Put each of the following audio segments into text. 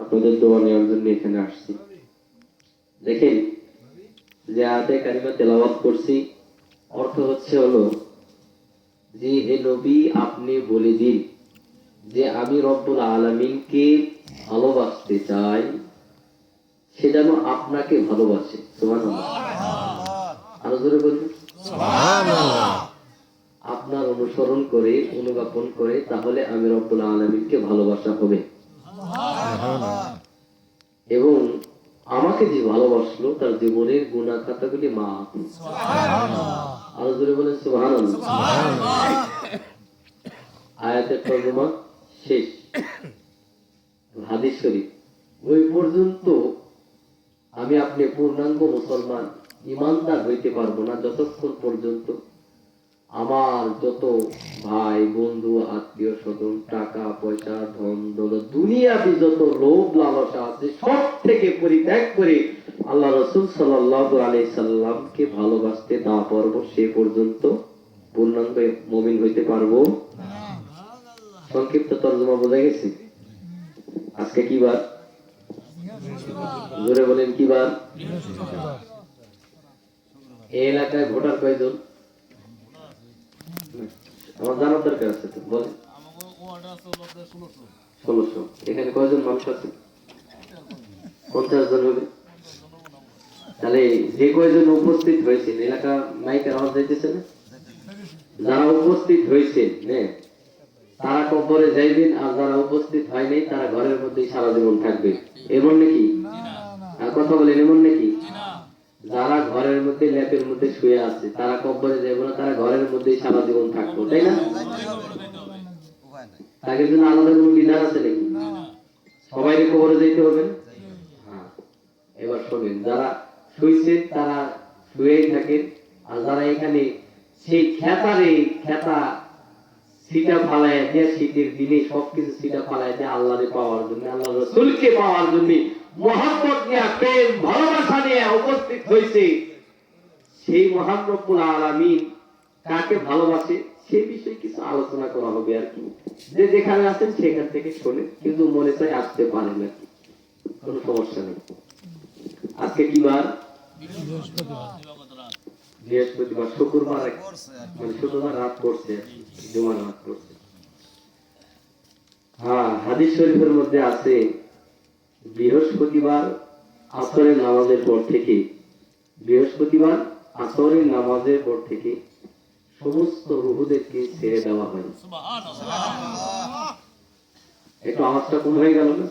আপনাদের দোয়া নেওয়ার জন্য এখানে আসছি। দেখেন যে আয়াতে কারিমা তেলাওয়াত করছি, অর্থ হলো যে হে নবী আপনি বলে দিন যে আমি রব্বুল আলামিনকে ভালোবাসতে চাই, সে যেন আপনাকে ভালোবাসে। সুবহানাল্লাহ। আরো জোরে বলুন সুবহানাল্লাহ। আপনার অনুসরণ করে অনুগাপন করে তাহলে আমি রব্বুল আলামিনকে ভালোবাসা হবে। এবং আমাকে যে ভালোবাসলো তার জীবনের গুনাহ খাতাগুলি মাফ। আরো জোরে বলেন সুবহানাল্লাহ। আয়াতের তরজমা শেষ। হাদিস শরীফ ওই পর্যন্ত আমি আপনি পূর্ণাঙ্গ মুসলমান ইমানদার হইতে পারবো না যতক্ষণ পর্যন্ত আমার যত ভাই বন্ধু আত্মীয় স্বজন টাকা পয়সা ধন দৌলত দুনিয়াবি যত লোভ লালসা আছে সব থেকে পরিত্যাগ করে আল্লাহ রাসূল সাল্লাল্লাহু আলাইহি সাল্লামকে ভালোবাসতে না পারবো সে পর্যন্ত পূর্ণাঙ্গ মুমিন হইতে পারবো না। সংক্ষিপ্ত তরজমা বোঝা গেছে? আজকে কি বার? জোরে বলেন কি বার? এই এলাকায় ভোটার কয়জন আমার জানার দরকার আছে তো বলেন। 1600। এখানে কয়জন মানুষ আছে? 50 জন হবে। তাহলে যে কয়জন উপস্থিত হয়েছেন এলাকা মাইকের আওয়াজ যাইতেছে না? যারা উপস্থিত হয়েছেন তারা কবরে যাইবেন, আর যারা উপস্থিত হয়নি তারা ঘরের মধ্যেই সারা জীবন থাকবে, এমন নাকি? আর কথা বলেন এমন নাকি? যারা ঘরের মধ্যে ল্যাপের মধ্যে শুয়ে আছে তারা কবরে যাইবে না, তারা ঘরের মধ্যেই সারা জীবন থাকবে, তাই না? তাদের জন্য আলাদা কোনো বিধান আছে নাকি? সবাই কবরে যাইতে হবে। এবার শোনেন, যারা শুয়েছে তারা শুয়েই থাকেন, আর যারা এখানে সেই খেতা সিটা ফালায় দিয়ে শীতের দিনে সবকিছু সিটা ফালায় দিয়ে আল্লাহরে পাওয়ার জন্য আল্লাহ রাসূলকে পাওয়ার জন্য মহব্বত নিয়ে প্রেম ভালোবাসা নিয়ে উপস্থিত হয়েছে, সেই মহান রব্বুল আলামিন কাকে ভালোবাসে সেই বিষয়ে কিছু আলোচনা করা হবে আর কি। যে যেখানে আছেন সেখান থেকে শুনে, কিন্তু মনে চাই আসতে পারেন না, কোনো সমস্যা নেই। আজকে কি বার? বৃহস্পতিবার। শুক্রবার মানে শুক্রবার রাত পড়ছে, জুমার রাত পড়ছে। হ্যাঁ, হাদিস শরীফের মধ্যে আছে বৃহস্পতিবার আসরের নামাজের পর থেকে সমস্ত রূহদেরকে ছেড়ে দেওয়া হয়। একটু আওয়াজটা কম হয়ে গেল না?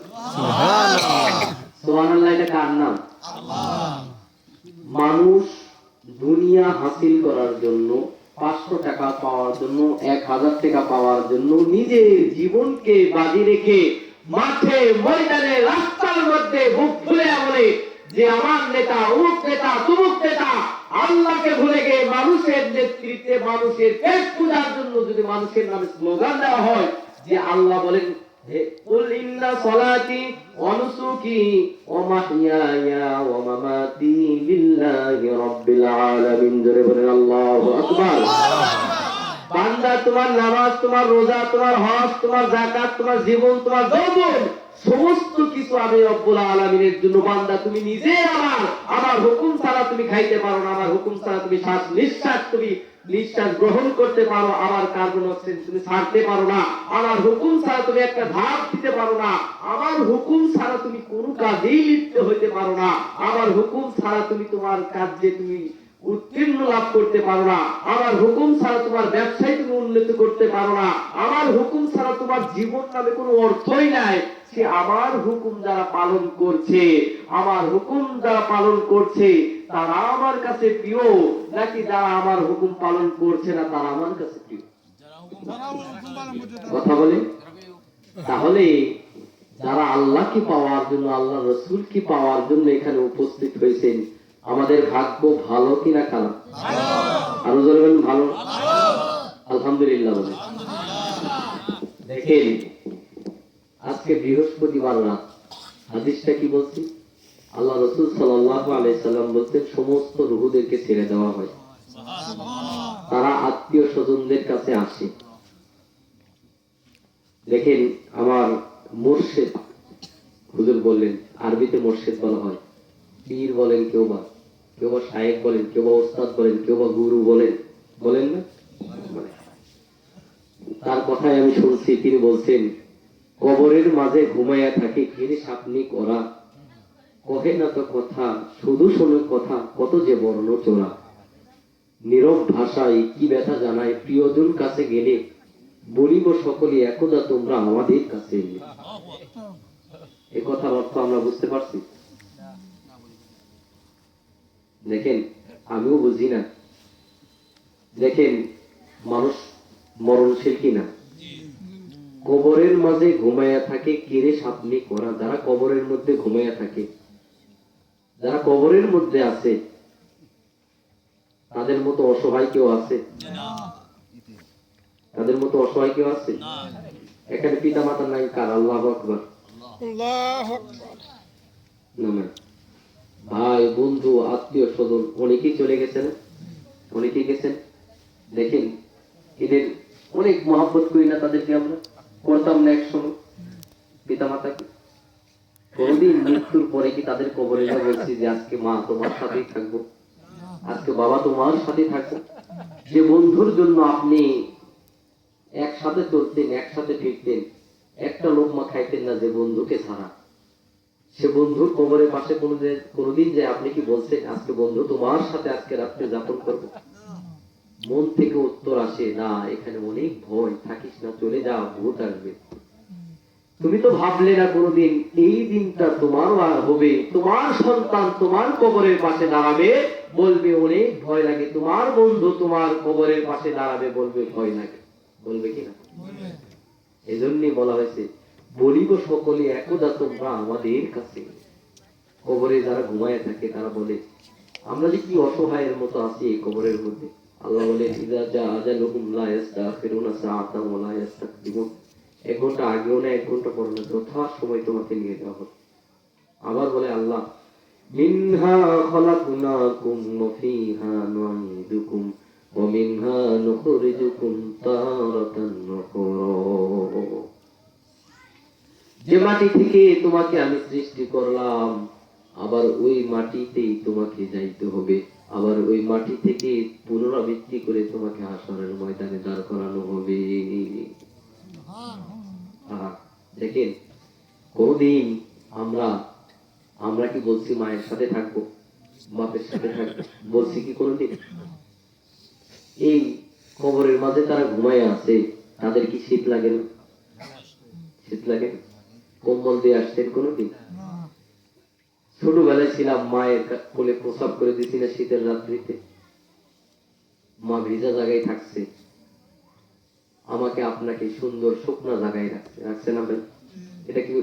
সুবহানাল্লাহ। এটা কার নাম? মানুষ দুনিয়া হাসিল করার জন্য 500 টাকা পাওয়ার জন্য 1000 টাকা পাওয়ার জন্য নিজের জীবনকে বাজি রেখে মাঠে ময়দানে রাস্তার মধ্যে বুক ফুলে বলে যে আমার নেতা অমুক নেতা তমুক নেতা, আল্লাহকে ভুলে গিয়ে মানুষের নেতৃত্বে মানুষের পেট পূজার জন্য যদি মানুষের নামে স্লোগান দেওয়া হয় যে আল্লাহ বলেন কুল ইন্না সলাতি ওয়া নুসুকি ওয়া মাহইয়ায়া ওয়া মামাতি লিল্লাহি রাব্বিল আলামিন, জোরে বলেন আল্লাহু আকবার। বান্দা তোমার নামাজ, তোমার রোজা, তোমার হজ, তোমার যাকাত, তোমার জীবন, তোমার যৌবন সমস্ত কিছু আমি রব্বুল আলামিনের জন্য। বান্দা তুমি নিজে আমার হুকুম ছাড়া তুমি খাইতে পারো না, আমার হুকুম ছাড়া তুমি নিঃশ্বাস গ্রহণ করতে পারো, আমার কার্বন অক্সিজেন তুমি ছাড়তে পারো না, আমার হুকুম ছাড়া তুমি একটা ধাপ দিতে পারো না, আমার হুকুম ছাড়া তুমি কোনো কাজেই লিপ্ত হইতে পারো না, আমার হুকুম ছাড়া তুমি তোমার কাজে তুমি উত্তীর্ণ লাভ করতে পারো না, আমার হুকুম ছাড়া তোমার ব্যবসায় তুমি উন্নতি করতে পারো না, আমার হুকুম ছাড়া তোমার জীবন নামে কোনো অর্থই নাই। সে আমার হুকুম যারা পালন করছে, আমার হুকুম যারা পালন করছে তারা আমার কাছে প্রিয়, নাকি যারা আমার হুকুম পালন করছে না তারা আমার কাছে প্রিয়? কথা বলে। তাহলে যারা আল্লাহকে পাওয়ার জন্য আল্লাহ রাসূলকে পাওয়ার জন্য এখানে উপস্থিত হয়েছেন, আমাদের ভাগ্য ভালো কিনা খারাপ? আরো জোরে বলেন ভালো। আলহামদুলিল্লাহ বলে। দেখেন আজকে বৃহস্পতিবার রাত, হাদিসটা কি বলছি? আল্লাহ রাসূল সাল্লাল্লাহু আলাইহি সাল্লাম বলতেন সমস্ত রূহদেরকে ছেড়ে দেওয়া হয়, তারা আত্মীয় স্বজনদের কাছে আসে। দেখেন আমার মুর্শিদ হুজুর বললেন আরবিতে মুর্শিদ বলা হয়, পীর বলেন কেউ বা শায়েখ বলেন, কেউ বা ওস্তাদ বলেন, কেউ বা গুরু বলেন, বলেন না? তার কথায় আমি শুনছি তিনি বলছেন, কবরের মাঝে ঘুমাইয়া থাকে কিরে সাপনি করা, কহে না তো কথা শুধু শোনে কথা কত যে বর্ণ চোরা, নীরব ভাষায় কি ব্যথা জানায় প্রিয়জন কাছে গেলে, বলিব সকলে একদা তোমরা আমাদের কাছে এলে। এ কথার অর্থ আমরা বুঝতে পারছি? দেখেন আমিও বুঝি না, দেখেন মানুষ মরণশীল কিনা। কবরের মাঝে ঘুমাইয়া থাকে কিরে সাপনি করা, যারা কবরের মধ্যে ঘুমাইয়া থাকে, যারা কবরের মধ্যে আছে, তাদের মতো অসহায় কেউ আছে? তাদের মতো অসহায় কেউ আছে? এখানে পিতা মাতা নাই কার? আল্লাহু আকবার। ভাই বন্ধু আত্মীয় স্বজন অনেকেই চলে গেছেন, অনেকেই গেছেন। দেখেন এদের অনেক মহব্বত করি না তাদেরকে, আমরা করতাম না একসময় পিতা মাতাকে। কোনদিন মৃত্যুর পরে কি তাদের কবরে যা বলছি যে আজকে মা তোমার সাথেই থাকবো, আজকে বাবা তোমার সাথে থাকবো? যে বন্ধুর জন্য আপনি একসাথে চলতেন, একসাথে ফিরতেন, একটা লোকমা খাইতেন না, যে বন্ধুকে ছাড়া, সে বন্ধুর কবরের পাশে কোনোদিন যে আপনি কি বলছেন আজকে বন্ধু তোমার সাথে আজকে রাত্রে যাপন করবো? মন থেকে উত্তর আসে না, এখানে অনেক ভয়, থাকিস না, চলে যা, ভূত আসবে। তুমি তো ভাবলে না কোনোদিন এই দিনটা তোমার হবে, তোমার সন্তান তোমার কবরের পাশে দাঁড়াবে, বলবে অনেক ভয় লাগে, তোমার বন্ধু তোমার কবরের পাশে দাঁড়াবে, বলবে ভয় লাগে, বলবে কিনা? এজন্যই বলা হয়েছে, বলিব সকলে একদা তোমরা আমাদের কাছে। কবরে যারা ঘুমায় থাকে তারা বলে আমরা যে কি অসহায়ের মতো আছি এই কবরের মধ্যে। আল্লাহ বলেন ইযা জাআ আজালুহুম লা ইস্তাখিরুনা সাআতান ওয়া লা ইস্তাকদিমুন, 1 ঘন্টা আগেও না 1 ঘন্টা পরে না, যথা সময় তোমাকে নিয়ে যাওয়া হবে। আবার বলে আল্লাহ মিনহা খালাকনাকুম ওয়া ফিহা নুঈদুকুম ওয়া মিনহা নুখরিজুকুম তারাতান উখরা। যে মাটি থেকে তোমাকে আমি সৃষ্টি করলাম, আবার ওই মাটিতেই তোমাকে যাইতে হবে, আবার ওই মাটি থেকে পুনরাবৃত্তি করে তোমাকে হাসরের ময়দানে দাঁড় করানো হবে। দেখেন কোনদিন আমরা কি বলছি মায়ের সাথে থাকবো, বাপের সাথে থাকবো? বলছি কি কোনদিন? এই কবরের মাঝে তারা ঘুমায় আছে, তাদের কি শীত লাগে না? শীত লাগে না? কম্বল দিয়ে আসছেন কোনদিন? ছোটবেলায় ছিলাম, মায়ের কোলে প্রসাব করে দিছি না শীতের রাত্রিতে, মা ভিজা জায়গায় থাকছে, আমাকে আপনাকে সুন্দর শুকনা জায়গায় রাখছে না ভাই? এটা কি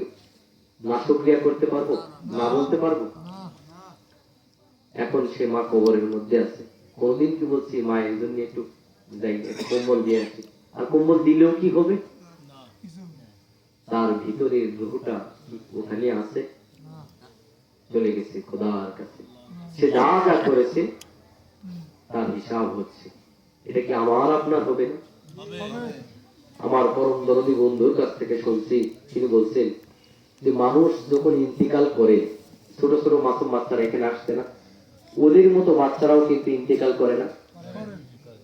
না শুকরিয়া করতে পারবো, না বলতে পারবো? এখন সে মা কবরের মধ্যে আছে, কোনদিন কি বলছি মায়ের জন্য একটু যাই কম্বল দিয়ে আসি? আর কম্বল দিলেও কি হবে? তার ভিতরের রুহটা ওখানে আছে, চলে গেছে খোদার কাছে, সে যা যা করেছে তার হিসাব হচ্ছে। এটা কি আমার আপনার হবে না? আমার পরম দরদি বন্ধুর কাছ থেকে শুনছি, তিনি বলছেন যে মানুষ যখন ইন্তিকাল করে, ছোট ছোট মাসুম বাচ্চারা এখানে আসছে না, ওদের মতো বাচ্চারাও কিন্তু ইন্তিকাল করে না।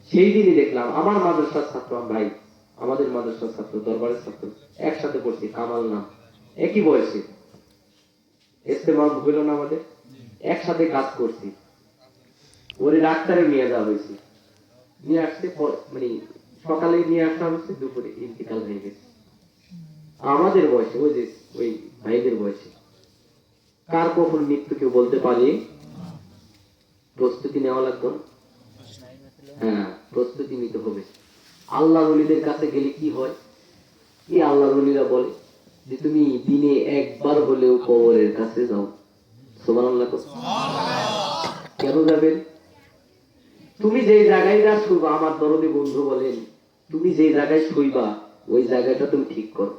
সেই দিনই দেখলাম আমার মাদ্রাসার ছাত্র, ভাই আমাদের মাদ্রাসার ছাত্র, দরবারের ছাত্র, একসাথে পড়ছি, কামাল নাম, একই বয়সে, ইস্তেমা হইল না আমাদের, একসাথে কাজ করছি, ওরে ডাক্তারে নিয়ে যাওয়া হয়েছে, নিয়ে আসছে মানে সকালে নিয়ে আসা হচ্ছে, দুপুরে ইন্তিকাল হয়ে গেছে। আমাদের বয়সে, ওই যে ওই ভাইদের বয়সে। কার কখন মৃত্যু কেউ বলতে পারে? প্রস্তুতি নেওয়া লাগবে। হ্যাঁ, প্রস্তুতি নিতে হবে। আল্লাহর ওলিদের কাছে গেলে কি হয়? কি আল্লাহর ওলিরা বলে যে তুমি দিনে একবার হলেও কবরের কাছে যাও। সুবহানাল্লাহ। কেন যাবেন? তুমি যেই জায়গায় যা শুইবা, আমার দরদি বন্ধু বলেন, তুমি যেই জায়গায় শুইবা ওই জায়গাটা তুমি ঠিক করো।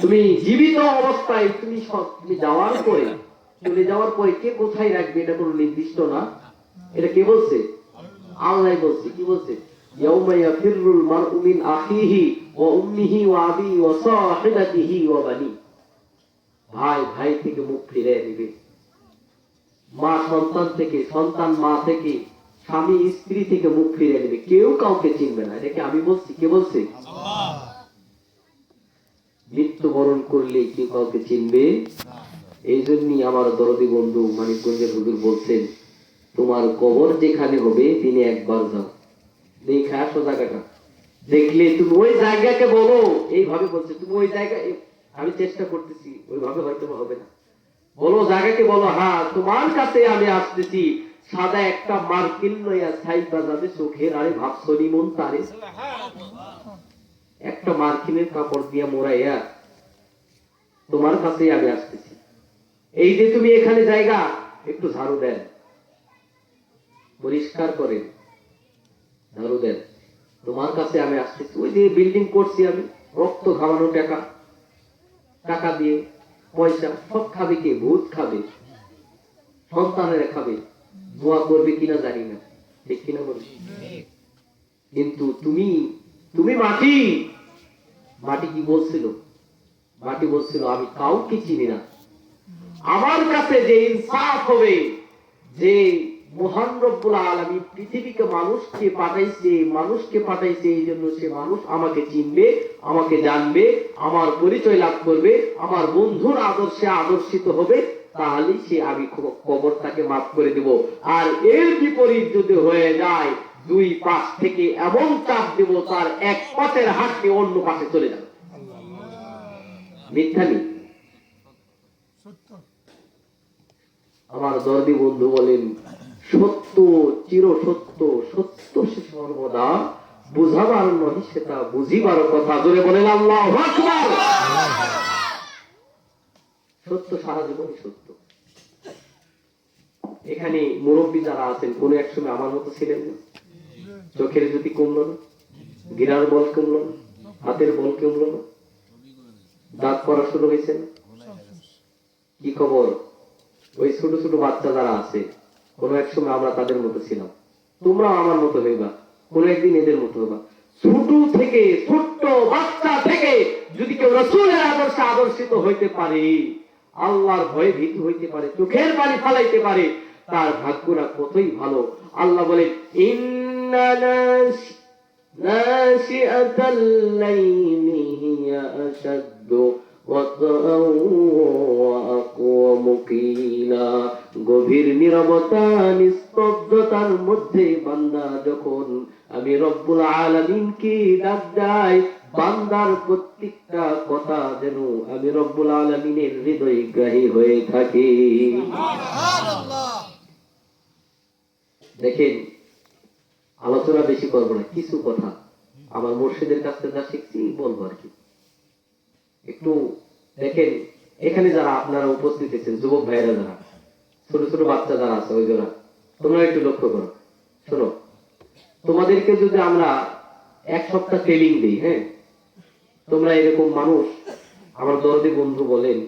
তুমি জীবিত অবস্থায় তুমি যাওয়ার পরে, চলে যাওয়ার পরে কে কোথায় রাখবে এটা কোনো নির্দিষ্ট না। এটা কে বলছে? আল্লাহ বলছে। কি বলছে? ইয়াউমা ইয়াফিরুল মারউ মিন আখিহি ওয়া উম্মিহি ওয়া আবিহি ওয়া সাহিবাতিহি ওয়া বানি। ভাই ভাই থেকে মুখ ফিরে নিবে, মা সন্তান থেকে, সন্তান মা থেকে, স্বামী স্ত্রী থেকে মুখ ফিরে নেবে, কেউ কাউকে চিনবে না। এটাকে আমি বলছি, কে বলছে? মৃত্যুবরণ করলে কেউ কাউকে চিনবে। এই জন্যই আমার দরদি বন্ধু মানিকগঞ্জের হুজুর বলছেন, তোমার কবর যেখানে হবে দিনে একবার যাও, দেখে আসো জায়গাটা, দেখলে তুমি ওই জায়গাকে বলো, এইভাবে বলছে তুমি ওই জায়গায়, আমি চেষ্টা করতেছি, ওইভাবে হয়তো হবে না, বলো জায়গাকে, বলো হ্যাঁ তোমার কাছে আমি আসতেছি, সাদা একটা মার্কিন লইয়া ছাইপা যাবে চোখের, আরে ভাবছো নিমন তারে, একটা মার্কিনের কাপড় দিয়া মোড়াইয়া তোমার কাছে আমি আসতেছি, এই যে তুমি এখানে জায়গা একটু ঝাড়ু দেন, পরিষ্কার করেন, ঝাড়ু দেন, তোমার কাছে আমি আসতেছি। ওই যে বিল্ডিং করছি আমি, রক্ত খাওয়ানো টাকা, টাকা দিয়ে পয়সা সব খাবে কে? ভূত খাবে, সন্তানেরা খাবে, দোয়া করবে কিনা জানি না, ঠিক কিনা বলি। কিন্তু তুমি, তুমি মাটি, মাটি কি বলছিল? মাটি বলছিল আমি কাউকে চিনি না, আমার কাছে যে ইনসাফ হবে, যে মহান রব্বুল আলামিন পৃথিবীকে মানুষকে পাঠাইছে এই জন্য সে মানুষ আমাকে চিনবে, আমাকে জানবে, আমার পরিচয় লাভ করবে, আমার বন্ধুর আদর্শে আদর্শিত হবে, তাহলে সে আমি কবরটাকে মাফ করে দেব। আর এর বিপরীত যদি হয়ে যায়, দুই পাশ থেকে এমন চাপ দেব তার এক পাশের হাত নিয়ে অন্য পাশে চলে যাবে। মিথ্যা নেই। আমার দর্দি বন্ধু বলেন, সত্য চির সত্য, সত্য সে সর্বদা, বুঝাবার নয় সেটা বুঝিবার কথা। জোরে বলেন আল্লাহু আকবার। সত্য সারা জীবনই সত্য। এখানে মুরব্বী যারা আছেন, কোন এক সময় আমার মতো ছিলেন না? চোখের জ্যোতি কমলো না, গিরার বল কমলো না, হাতের বল কমলো না, দাঁত পড়া শুরু হয়েছে না? কি খবর? ওই ছোট ছোট বাচ্চা যারা আছে, কোন এক সময় আমরা তাদের মতো ছিলাম, তোমরা আমার মতো হইবা, কোন একদিন এদের মতো হইবা। ছোট থেকে, ছোট্ট বাচ্চা থেকে যদি কেউ রাসূলের আদর্শে আদর্শিত হইতে পারে, আল্লাহর ভয়ে ভীতু হইতে পারে, চোখের পানি ফালাইতে পারে, তার ভাগ্যটা কতই ভালো। আল্লাহ বলেন, ইন্না নাশিআতাল লাইলি হিয়া আশাদ্দু গভীর নীরবতা, নিস্তব্ধতার মধ্যে বান্দা যখন আমি রব্বুল আলামিনকে ডাক দেয়, বান্দার প্রত্যেকটা কথা যেন আমি রব্বুল আলামিনের হৃদয়গ্রাহী হয়ে থাকে। দেখেন, আলোচনা বেশি করবো না, কিছু কথা আমার মুর্শিদের কাছ থেকে যা শিখছি বলবো আর কি। একটু দেখেন, এখানে যারা আপনারা উপস্থিত আছেন, যুবক ভাইরা যারা, ছোট ছোট বাচ্চা যারা আছে, ওই যারা, তোমরা একটু লক্ষ্য করো, শোনো, তোমাদেরকে যদি আমরা এক সপ্তাহ ট্রেনিং দিই, হ্যাঁ, তোমরা এরকম মানুষ, আমার দরদি বন্ধু বলেন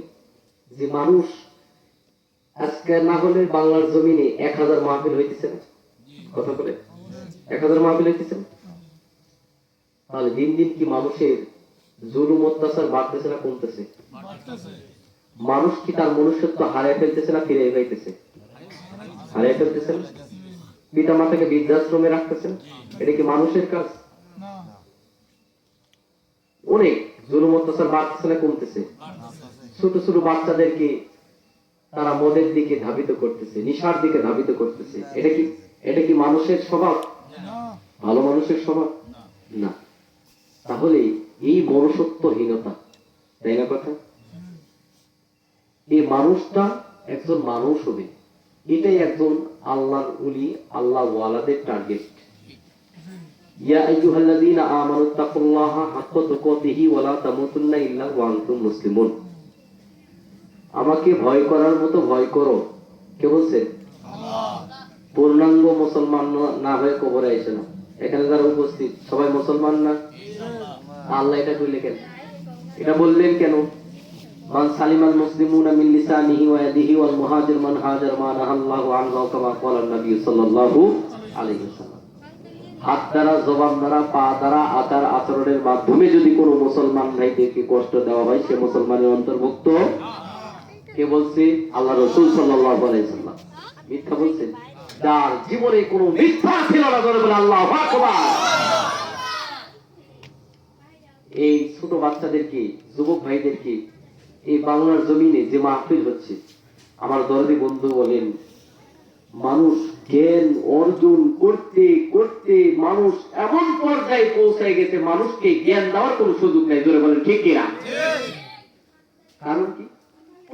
যে মানুষ আজকে না হলে বাংলার জমিনে 1000 মাহফিল হইতেছে না, কথা বলে 1000 মাহফিল হইতেছে না, তাহলে দিন দিন কি মানুষের জুলুম অত্যাচার বাড়তেছে না কমতেছে? মানুষ কি তার মনুষ্যত্ব হারিয়ে ফেলতেছে না ফিরে পাইতেছে? হারিয়ে ফেলতেছে না। পিতা মাতাকে বৃদ্ধাশ্রমে রাখতেছেন, এটা কি মানুষের কাজ? অনেক জুলুম অত্যাচার বাড়তেছে না কমতেছে? ছোট ছোট বাচ্চাদেরকে তারা মদের দিকে ধাবিত করতেছে, নিশার দিকে ধাবিত করতেছে, এটা কি মানুষের স্বভাব? ভালো মানুষের স্বভাব না। তাহলে এই মনুষ্যত্বহীনতা, তাই না কথা? এই মানুষটা একজন মানুষ হবে, এটাই একজন আল্লাহর ওলি, আল্লাহ ওয়ালাদের টার্গেট। ইয়া আইয়ুহাল্লাযীনা আমানুত্তাকুল্লাহা হাক্কা তুকাতিহি ওয়া লা তামুতুন্না ইল্লা ওয়া আনতুম মুসলিমুন। আমাকে ভয় করার মতো ভয় করো। কে বলছে? আল্লাহ। পূর্ণাঙ্গ মুসলমান না হয়ে কবরে আইছে না। এখানে যারা উপস্থিত সবাই মুসলমান না? আল্লাহ এটা কইলে কেন? এটা বললেন কেন? মান সালিমাল মুসলিমুনা মিন লিসানিহি ওয়া ইয়াদিহি ওয়াল মুহাজির মান হাজার মা নাহাল্লাহু আনহু কামা ক্বালা নবী সাল্লাল্লাহু আলাইহি ওয়াসাল্লাম। হাত দ্বারা, জবান দ্বারা, পা দ্বারা, আচার আচরণের মাধ্যমে যদি কোনো মুসলমান ভাইদেরকে কষ্ট দেওয়া হয়, সে মুসলমানের অন্তর্ভুক্ত কে বলছে? আল্লাহ রাসূল সাল্লাল্লাহু আলাইহি ওয়াসাল্লাম। মিথ্যা বলছেন? যার জীবনে কোনো মিথ্যা ছিল না, ধরে বলে আল্লাহু আকবার। এই ছোট বাচ্চাদেরকে, যুবক ভাইদেরকে এই বাংলার জমিনে যে মাহফিল হচ্ছে, আমার দরদি বন্ধু বলেন, মানুষ জ্ঞান অর্জন করতে করতে মানুষ এমন পর্যায়ে পৌঁছায় গেছে, মানুষকে জ্ঞান দেওয়ার কোনো সুযোগ নেই। জোরে বলেন ঠিক কিনা? কারণ কি?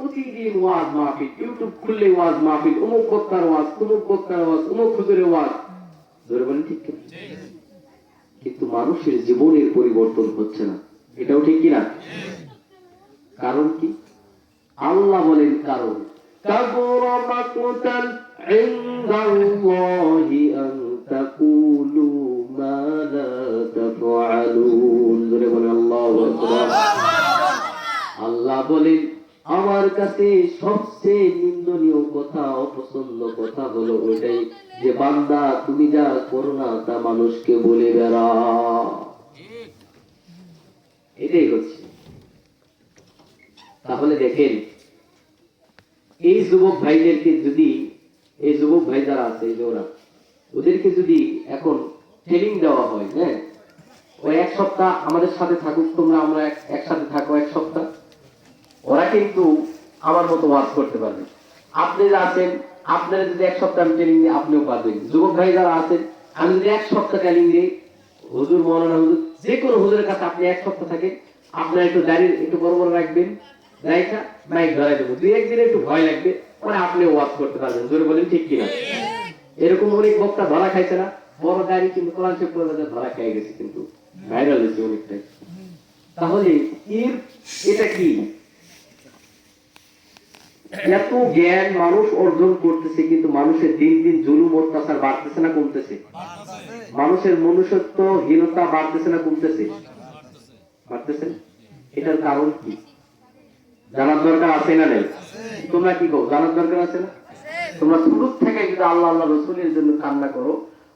প্রতিদিন ওয়াজ মাহফিল, ইউটিউব খুললে ওয়াজ মাহফিল, অমুক বক্তার ওয়াজ, তমুক বক্তার ওয়াজ, অমুক হুজুরের ওয়াজ। জোরে বলেন ঠিক কিনা? কিন্তু মানুষের জীবনের পরিবর্তন হচ্ছে না। এটাও ঠিক কিনা? কারণ কি? আল্লাহ বলেন কারণ, কাবুরা মাকতান ইনদাল্লাহি আন তাকুলু মা লা তাফআলুন। জোরে বলেন আল্লাহু আকবার। আল্লাহ বলেন, আমার কাছে সবচেয়ে নিন্দনীয় কথা, অপছন্দ কথা হলো ওইটাই যে বান্দা তুমি যা করো না তা মানুষকে বলে বেড়াও। এটাই হচ্ছে। তাহলে দেখেন, এই যুবক ভাইদেরকে যদি, এই যুবক ভাই যারা আছে ওরা, ওদেরকে যদি এখন ট্রেনিং দেওয়া হয়, হ্যাঁ, ওই এক সপ্তাহ আমাদের সাথে থাকুক, তোমরা আমরা একসাথে থাকো এক সপ্তাহ, ওরা কিন্তু আমার মতো ওয়াজ করতে পারবে। আপনি যা আছেন, আপনারা যদি এক সপ্তাহ আমি ট্রেনিং দিই, আপনিও পারবেন। যুবক ভাই যারা আছেন, আমি যদি এক সপ্তাহ ট্রেনিং দিই, হুজুর, মৌলানা হুজুর, যে কোনো হুজুরের কাছে আপনি এক সপ্তাহ থাকেন, আপনার একটু দাঁড়িয়ে একটু বড় বড় রাখবেন, রাইখা মাইক ধরাই দেবো, দুই একদিনে একটু ভয় লাগবে, পরে আপনি ওয়াজ করতে পারবেন। জোরে বলেন ঠিক কিনা? এরকম অনেক বক্তা ধরা খাইছে না? বড় দাঁড়িয়ে কিন্তু কোরআন শরীফ পড়ে ধরা খেয়ে গেছে, কিন্তু ভাইরাল হয়েছে অনেকটাই। তাহলে এটা কি? এত জ্ঞান মানুষ অর্জন করতেছে, কিন্তু মানুষের দিন দিন জুলুম অত্যাচার বাড়তেছে না কমতেছে? মানুষের মনুষ্যত্বহীনতা বাড়তেছে না কমতেছে? বাড়তেছে। এটার কারণ কি জানার দরকার আছে না নেই? তোমরা কি কো, জানার দরকার আছে না? তোমরা ছোট থেকে যদি আল্লাহ আল্লাহ রসুলের জন্য কান্না করো,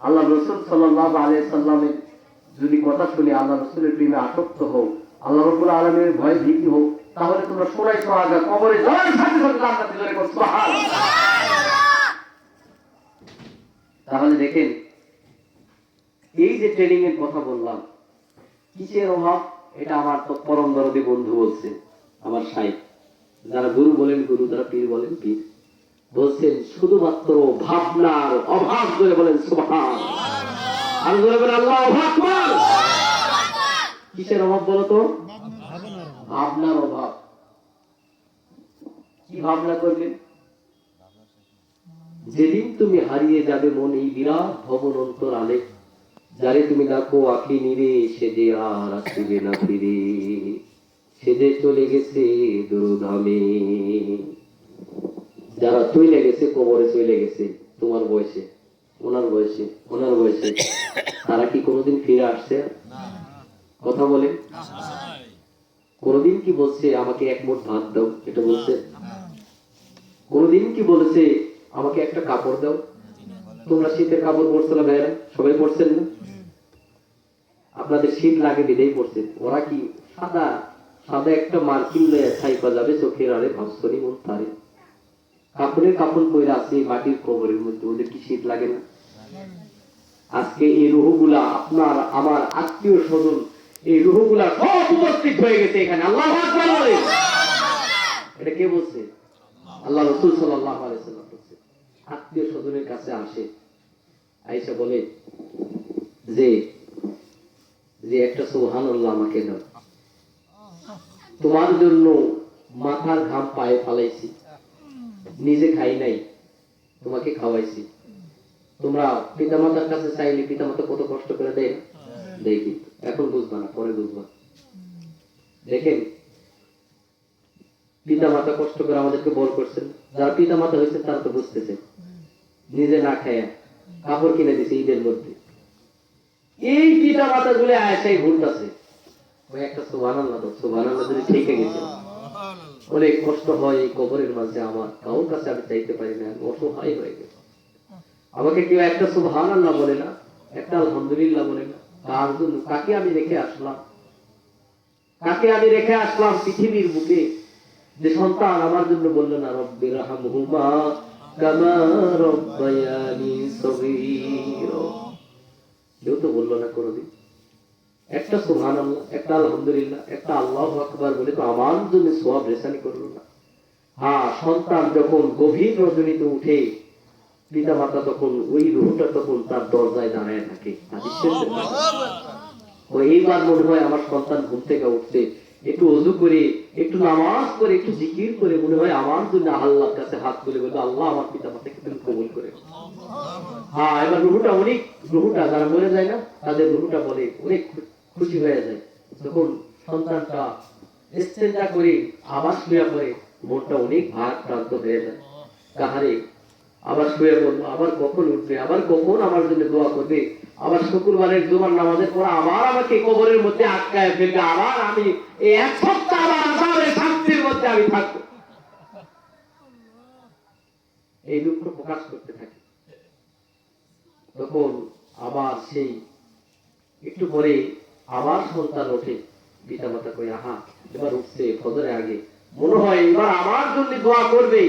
আল্লাহ রসুল সাল্লাল্লাহু আলাইহি সাল্লামের যদি কথা শুনে আল্লাহ রসুলের প্রেমে আসক্ত হও, আল্লাহ রাব্বুল আলামিনের ভয় ভীতি হোক, তাহলে তোমরা সোনাই সোহাগা কবরে যাওয়ার সাথে সাথে জান্নাতে চলে যাবে। সুবহানাল্লাহ। তাহলে দেখেন, এই যে ট্রেনিং এর কথা বললাম, কিসের অভাব? এটা আমার তো পরম দরদি বন্ধু বলছে, আমার শাইখ, যারা গুরু বলেন গুরু, যারা পীর বলেন পীর, বলছেন শুধুমাত্র ভাবনার অভাব। করে বলেন সুবহানাল্লাহ। আর জোরে বলেন আল্লাহু আকবার। কিসের অভাব বলো তো? ভাবনার অভাব। কি ভাবনা করবে? যেদিন তুমি হারিয়ে যাবে মন এই বিরাট ভবন অন্তরালে, যারে তুমি ডাকো আঁখি নিরে, সে যে আর আসিবে না ফিরে, সে যে চলে গেছে দূরধামে। যারা চলে গেছে, কবরে চলে গেছে, তোমার বয়সে, ওনার বয়সে, ওনার বয়সে, তারা কি কোনোদিন ফিরে আসছে? কথা বলে? কোনদিন কি বলছে আমাকে এক মুঠ ভাত দাও? এটা বলছে? কোনদিন কি বলেছে আমাকে একটা কাপড় দাও? তোমরা শীতের কাপড় পরছো না ভাইরা? সবাই পরছেন না? আপনাদের শীত লাগে বিদেই পড়ছেন। ওরা কি সাদা সাদা একটা মার্কিন ছাইপা যাবে চোখের আড়ে, ভাবছনি মন তারে, কাপড়ের কাপড় কইরা আছে মাটির কবরের মধ্যে, ওদের কি শীত লাগে না? আজকে এই রুহগুলা, আপনার আমার আত্মীয় স্বজন, এই রুহগুলা সব উপস্থিত হয়ে গেছে এখানে। আল্লাহু আকবার বলে। এটা কে বলছে? আল্লাহ রাসূল সাল্লাল্লাহু আলাইহি ওয়াসাল্লাম বলছে। আত্মীয় স্বজনের কাছে আসে, আয়েশা বলে যে যে একটা সুবহানাল্লাহ আমাকে দাও, তোমার জন্য মাথার ঘাম পায়ে ফালাইছি, নিজে খাই নাই, তোমাকে খাওয়াইছি। তোমরা পিতামাতার কাছে চাইলে পিতামাতা কত কষ্ট করে দেয়, দেখি এখন বুঝবা না, পরে বুঝবা। দেখেন, পিতামাতা কষ্ট করে আমাদেরকে বড় করছেন, যারা পিতামাতা হয়েছে তারা তো বুঝতেছে, নিজে না খায় কাপড় কিনে দিছে ঈদের মধ্যে। এই পিতামাতা গুলো আয়সাই ঘুরতেছে, ওই একটা সুবহানাল্লাহ, সুবহানাল্লাহ যদি ঠিকই গেছে। অনেক কষ্ট হয় এই কবরের মাঝে, আমার কারোর কাছে আমি চাইতে পারি না, আমি অসহায় হয়ে গেছে। আমাকে কেউ একটা সুবহানাল্লাহ বলে না, একটা আলহামদুলিল্লাহ বলে না। কার জন্য, কাকে আমি রেখে আসলাম, কাকে আমি রেখে আসলাম পৃথিবীর বুকে, যে সন্তান আমার জন্য বললো না রব্বির হামহুমা কামা রব্বায়ানি সগীরা, কেউ তো বললো না কোনোদিন। একটা সুবহানাল্লাহ, একটা আলহামদুলিল্লাহ, একটা আল্লাহু আকবার বলে তো আমার জন্য সওয়াব রেসানি করলো না। হ্যাঁ, সন্তান যখন গভীর রজনীতে উঠে, পিতা মাতা তখন ওই রুহটা তখন তার দরজায় দাঁড়ায় থাকে। এইবার মনে হয় আমার সন্তান ঘুম থেকে উঠতে একটু ওযু করে, একটু নামাজ করে, একটু জিকির করে মনে হয় আমার জন্য আল্লাহর কাছে হাত তুলে বলবে আল্লাহ আমার পিতা মাতাকে তুমি কবুল করে। হ্যাঁ, এবার রুহুটা যারা মরে যায় না তাদের রুহুটা বলে অনেক খুশি হয়ে যায়। তখন সন্তানটা ইস্তেঞ্জা করে আবার শুয়ে পড়ে, মনটা অনেক ভারাক্রান্ত হয়ে যায়। কাহারে আবার শুয়ে বলবো, আবার কখন উঠবে, আবার কখন আমার জন্য দোয়া করবে, আবার শুক্রবারের জুমার নামাজের পর আবার আমাকে কবরের মধ্যে আটকায় ফেলবে, আবার আমি এই এক সপ্তাহ আবার আযাবের শান্তির মধ্যে আমি থাকবো। এই দুঃখ প্রকাশ করতে থাকে। তখন আবার সেই একটু পরে আবার সন্তান ওঠে, পিতা মাতা কই আহা এবার উঠছে ফজরের আগে, মনে হয় এবার আমার জন্য দোয়া করবে।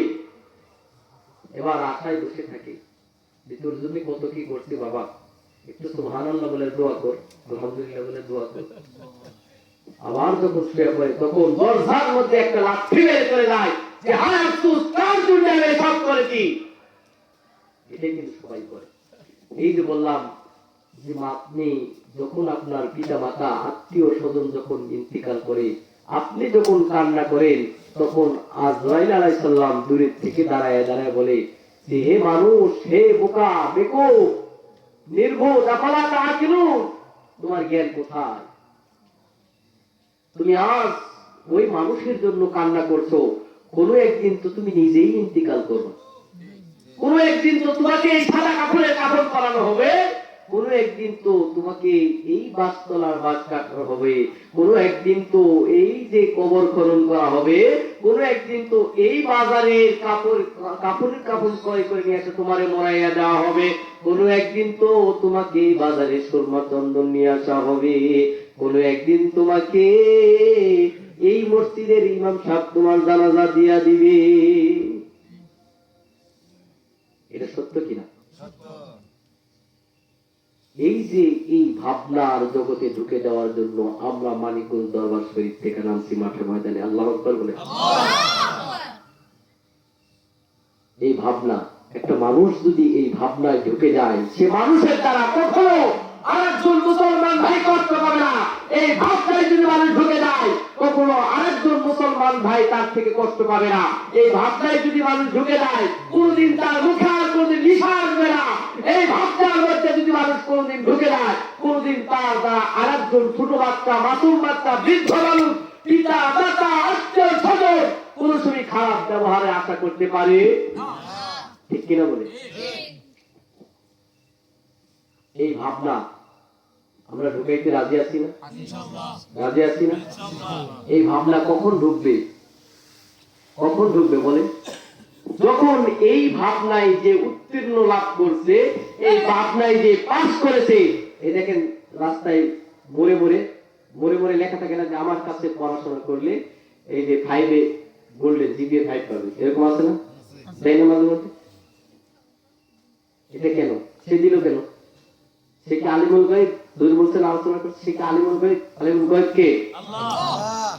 এবার আশায় বসে থাকে যে তোর জন্য কত কি করছি বাবা, একটু সুবহানাল্লাহ বলে দোয়া কর, আলহামদুলিল্লাহ বলে দোয়া কর। আবার যখন শুয়ে পড়ে তখন দরজার মধ্যে একটা লাঠি মেরে চলে যায় যে হায় আফসোস, কার জন্য আমি সব করেছি। এটাই কিন্তু সবাই করে। এই যে বললাম যে আপনি যখন আপনার পিতা মাতা আত্মীয় স্বজন যখন ইন্তিকাল করে, আপনি যখন কান্না করেন, তখন আজরাইল আলাইহিস সালাম দূরের থেকে দাঁড়ায় দাঁড়ায় বলে যে হে মানুষ, হে বোকা বেকুব নির্বোধ, আফালা তাআকিলুন, তোমার জ্ঞান কোথায়? তুমি আজ ওই মানুষের জন্য কান্না করছো, কোনো একদিন তো তুমি নিজেই ইন্তিকাল করবে, কোনো একদিন তো তোমাকে এই সাদা কাপড়ের কাফন পরানো হবে, কোনো একদিন তো তোমাকে এই বাসতলার বাস কাটানো হবে, কোনো একদিন তো এই যে কবর খনন করা হবে, কোনো একদিন তো এই বাজারে কাপড়ের কাপড় ক্রয় করে নিয়ে এসে তোমারে মরাইয়া দেওয়া হবে, কোনো একদিন তো তোমাকে এই বাজারে সুরমা চন্দন নিয়ে আসা হবে, কোনো একদিন তোমাকে এই মসজিদের ইমাম সাহেব তোমার জানাজা দিয়া দিবে। এটা সত্য কিনা? এই যে এই ভাবনার জগতে ঢুকে যাওয়ার জন্য আমরা মানিকগঞ্জ দরবার শরীফ থেকে নামছি মাঠে ময়দানে, আল্লাহু আকবার বলে। এই ভাবনা, একটা মানুষ যদি এই ভাবনায় ঢুকে যায়, সে মানুষের দ্বারা কখনো আরেকজন মুসলমান ভাই কষ্ট পাবে না। এই ভাবনায় যদি মানুষ ঢুকে যায়, কখনো আরেকজন মুসলমান ভাই তার থেকে কষ্ট পাবে না। এই ভাবনায় যদি মানুষ ঢুকে যায়, কোনদিন তার মুখে আর কোনদিন নিশা আসবে না। এই ভাবনার মধ্যে যদি মানুষ কোনদিন ঢুকে যায়, কোনদিন তার দ্বারা আরেকজন ছোট বাচ্চা, মাসুম বাচ্চা, বৃদ্ধ মানুষ, পিতা মাতা, আত্মীয় স্বজন কোন সময় খারাপ ব্যবহারে আশা করতে পারে? ঠিক কিনা বলে? এই ভাবনা আমরা ঢুকাইতে রাজি আছি না? রাজি আছি না? এই ভাবনা কখন ঢুকবে? কখন ঢুকবে বলে? যখন এই ভাবনায় যে উত্তীর্ণ লাভ করছে, এই ভাবনায় যে পাস করেছে, এই দেখেন রাস্তায় মোড়ে মোড়ে লেখা থাকে না যে আমার কাছে পড়াশোনা করলে এই যে 5-এ গোল্ডেন জিপিএ 5 পাবে, এরকম আছে না? তাই না? মাঝে মধ্যে এটা কেন সে দিল? কেন সে কি আলিমুল গায়ব? 2 বছর আলোচনা করছে, সে কি আলিমুল গায়ব? আলিমুল গায়ব কে? আল্লাহ।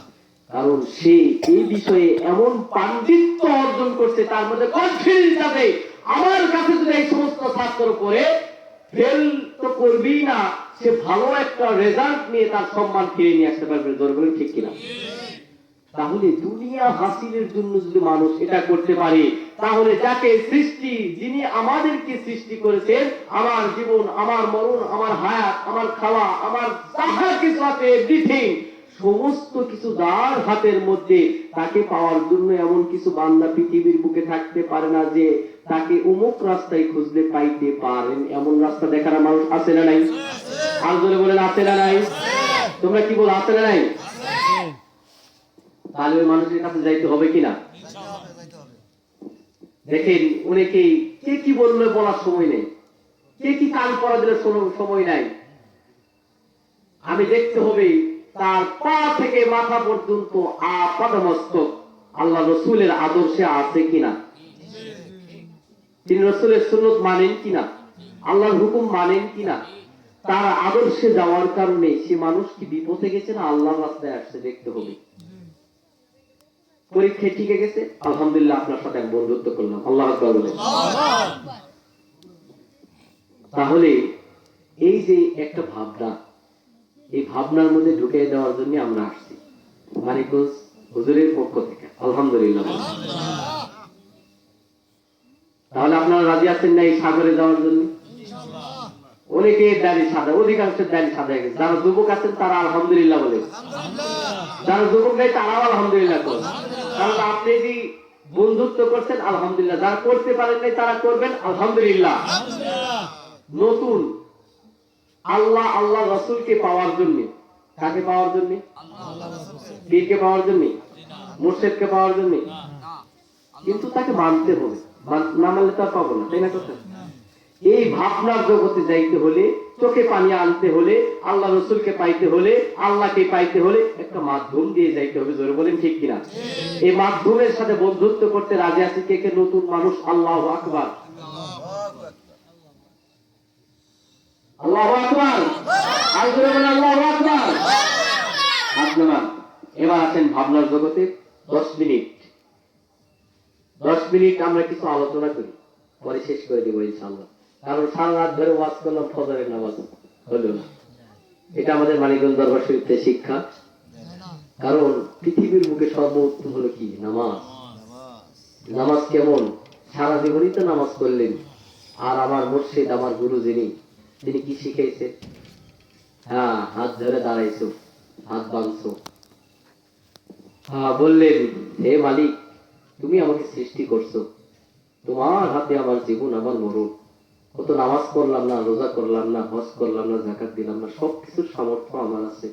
কারণ সে এই বিষয়ে এমন পাণ্ডিত্য অর্জন করছে, তার মধ্যে কনফিডেন্স আছে, আমার কাছে যদি এই সমস্ত ছাত্র পড়ে ফেল তো করবেই না, সে ভালো একটা রেজাল্ট নিয়ে তার সম্মান ফিরে নিয়ে আসতে পারবে। দরকার ঠিক কিনা? তাহলে দুনিয়া হাসিলের জন্য যদি মানুষ এটা করতে পারে, তাহলে যাকে সৃষ্টি, যিনি আমাদেরকে সৃষ্টি করেছেন, আমার জীবন, আমার মরণ, আমার হায়াত, আমার খাওয়া, আমার যাহা কিছু আছে এভরিথিং, সমস্ত কিছু যার হাতের মধ্যে, তাকে পাওয়ার জন্য এমন কিছু বান্দা পৃথিবীর বুকে থাকতে পারে না যে তাকে অমুক রাস্তায় খুঁজলে পাইতে পারেন। এমন রাস্তা দেখার মানুষ আছে না নাই? আর জোরে বলেন আছে না নাই? তোমরা কি বলো, আছে না নাই? তাহলে ওই মানুষের কাছে যাইতে হবে কিনা? দেখেন অনেকেই কে কি বললে বলার সময় নেই, কে কি কান পড়া দিলে সময় নাই। আমি দেখতে হবে তার পা থেকে মাথা পর্যন্ত আপাদমস্তক আল্লাহ রসুলের আদর্শে আছে কিনা, তিনি রসুলের সুন্নত মানেন কিনা, আল্লাহর হুকুম মানেন কিনা, তার আদর্শে যাওয়ার কারণে সে মানুষ কি বিপদে গেছে না আল্লাহর রাস্তায় আসছে দেখতে হবে। পরীক্ষায় ঠিক গেছে, আলহামদুলিল্লাহ আপনার সাথে এক বন্ধুত্ব করলাম, আল্লাহ আকবার বলেন। তাহলে এই যে একটা ভাবনা, এই ভাবনার মধ্যে ঢুকে দেওয়ার জন্য আমরা আসছি মানিকগঞ্জ হুজুরের পক্ষ থেকে, আলহামদুলিল্লাহ। তাহলে আপনারা রাজি আছেন না এই সাগরে যাওয়ার জন্য? অনেকে দাড়ি সাদা, অধিকাংশের দাড়ি সাদা হয়ে গেছে। যারা যুবক আছেন তারা আলহামদুলিল্লাহ বলে, যারা যুবক নেই তারাও আলহামদুলিল্লাহ করেন। কারণ আপনি যদি বন্ধুত্ব করছেন আলহামদুলিল্লাহ, যারা করতে পারেন নাই তারা করবেন আলহামদুলিল্লাহ। নতুন আল্লাহ আল্লাহ রসুলকে পাওয়ার জন্য, কাকে পাওয়ার জন্য? পীরকে পাওয়ার জন্য, মুর্শিদকে পাওয়ার জন্য। কিন্তু তাকে মানতে হবে, না মানলে তার পাবো না, তাই না কথা? এই ভাবনার জগতে যাইতে হলে, চোখে পানি আনতে হলে, আল্লাহ রসুলকে পাইতে হলে, আল্লাহকে পাইতে হলে একটা মাধ্যম দিয়ে যাইতে হবে। জোরে বলেন ঠিক কিনা? এই মাধ্যমের সাথে বন্ধুত্ব করতে রাজি আছে কে কে? নতুন মানুষ। আল্লাহু আকবার, আল্লাহু আকবার, আল্লাহু আকবার। আপনারা এবার আছেন ভাবনার জগতে। 10 মিনিট আমরা কিছু আলোচনা করি, পরে শেষ করে দিব ইনশাআল্লাহ। কারণ সারা রাত ধরে ওয়াজ করলাম, ফজরের নামাজ হলো না। এটা আমাদের মানিকগঞ্জ দরবার শরীফের শিক্ষা। কারণ পৃথিবীর বুকে সর্বোত্তম হলো কি? নামাজ। নামাজ কেমন? সারা জীবনই তো নামাজ করলেন। আর আমার মুর্শিদ, আমার গুরু যিনি, তিনি কি শিখাইছে? হ্যাঁ, হাত ধরে দাঁড়াইছো, হাত বাঁধছো, বললেন হে মালিক, তুমি আমাকে সৃষ্টি করছো, তোমার হাতে আমার জীবন, আমার মরণ। কত নামাজ পড়লাম না, রোজা করলাম না, হজ করলাম না, যাকাত দিলাম না, সবকিছুর সামর্থ্য আমার আছে,